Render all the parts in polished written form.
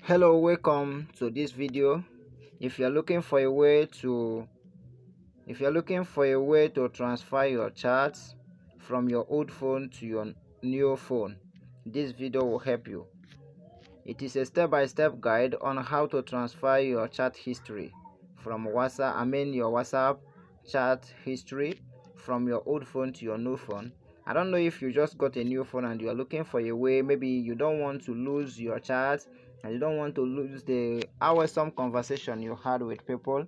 Hello, welcome to this video. If you're looking for a way to transfer your chats from your old phone to your new phone, this video will help you. It is a step-by-step guide on how to transfer your chat history from your WhatsApp chat history from your old phone to your new phone. I don't know if you just got a new phone and you are looking for a way. Maybe you don't want to lose your chat and you don't want to lose the some conversation you had with people,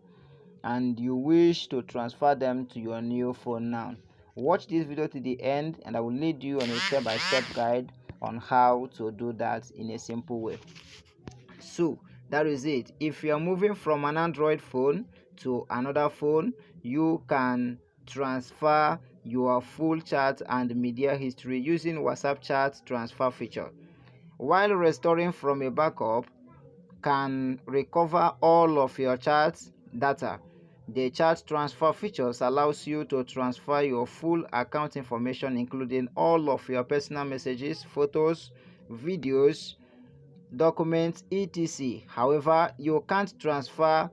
and you wish to transfer them to your new phone now. Watch this video to the end and I will lead you on a step-by-step guide on how to do that in a simple way. So that is it. If you are moving from an Android phone to another phone, you can transfer your full chat and media history using WhatsApp chat transfer feature. While restoring from a backup can recover all of your chat data. The chat transfer features allows you to transfer your full account information, including all of your personal messages, photos, videos, documents, etc. However, you can't transfer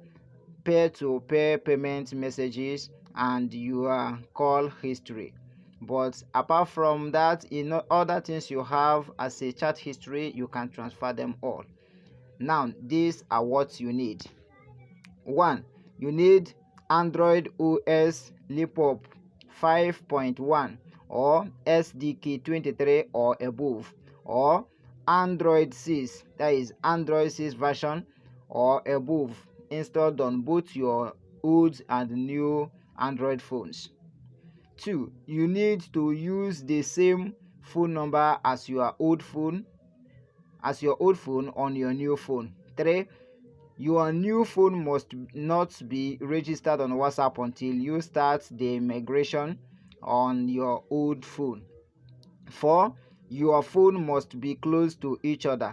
peer-to-peer payment messages and your call history. But apart from that, in other things you have as a chat history, you can transfer them all. Now, these are what you need. 1. You need Android OS Lollipop 5.1 or SDK 23 or above, or Android 6, that is Android 6 version or above, installed on both your old and new Android phones. 2. You need to use the same phone number as your old phone on your new phone. 3. Your new phone must not be registered on WhatsApp until you start the migration on your old phone. 4. Your phone must be close to each other.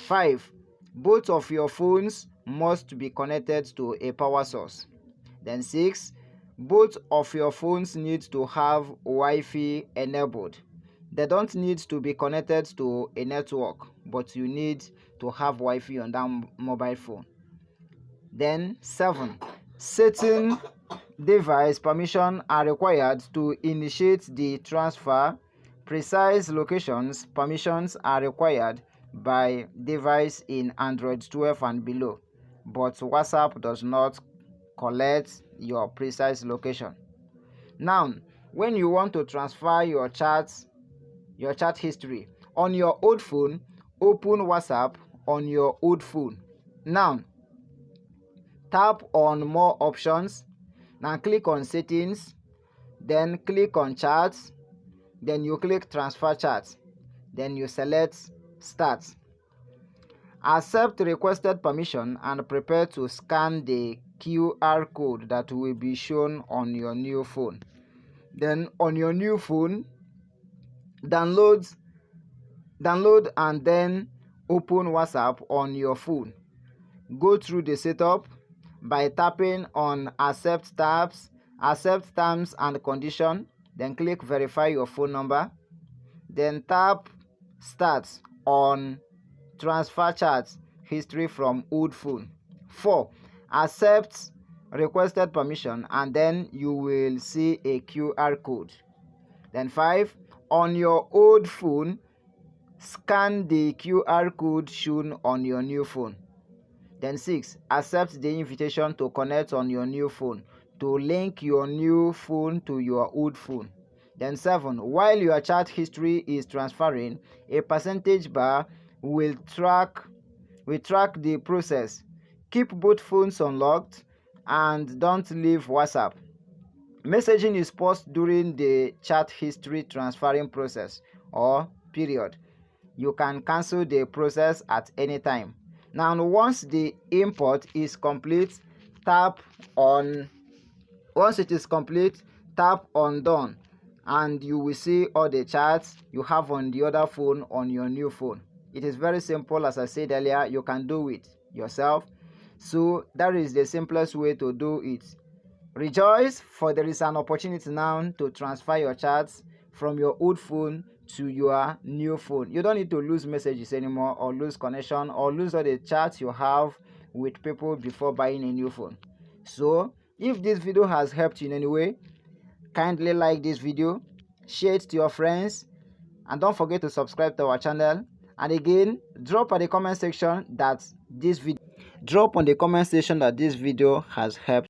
5. Both of your phones must be connected to a power source. Then 6. Both of your phones need to have Wi-Fi enabled. They don't need to be connected to a network, but you need to have Wi-Fi on that mobile phone. Then 7. Certain device permissions are required to initiate the transfer. Precise locations permissions are required by device in Android 12 and below, but WhatsApp does not collect your precise location. Now, when you want to transfer your chat history on your old phone, open WhatsApp on your old phone. Now, tap on more options. Now click on settings, then click on chats, then you click transfer chat, then you select start. Accept requested permission and prepare to scan the QR code that will be shown on your new phone. Then on your new phone, download and then open WhatsApp on your phone. Go through the setup by tapping on accept terms and condition, then click verify your phone number, then tap start on transfer chat history from old phone. 4. Accept requested permission and then you will see a QR code. Then 5. On your old phone, scan the QR code shown on your new phone. Then 6. Accept the invitation to connect on your new phone to link your new phone to your old phone. Then 7. While your chat history is transferring, a percentage bar will track the process. Keep both phones unlocked and don't leave WhatsApp. Messaging is paused during the chat history transferring process or period. You can cancel the process at any time. Now, once the import is complete, once it is complete, tap on done and you will see all the chats you have on the other phone on your new phone. It is very simple. As I said earlier, you can do it yourself. So that is the simplest way to do it. Rejoice, for there is an opportunity now to transfer your chats from your old phone to your new phone. You don't need to lose messages anymore, or lose connection, or lose all the chats you have with people before buying a new phone. So if this video has helped you in any way, kindly like this video, share it to your friends, and don't forget to subscribe to our channel. And again, drop on the comment section that this video has helped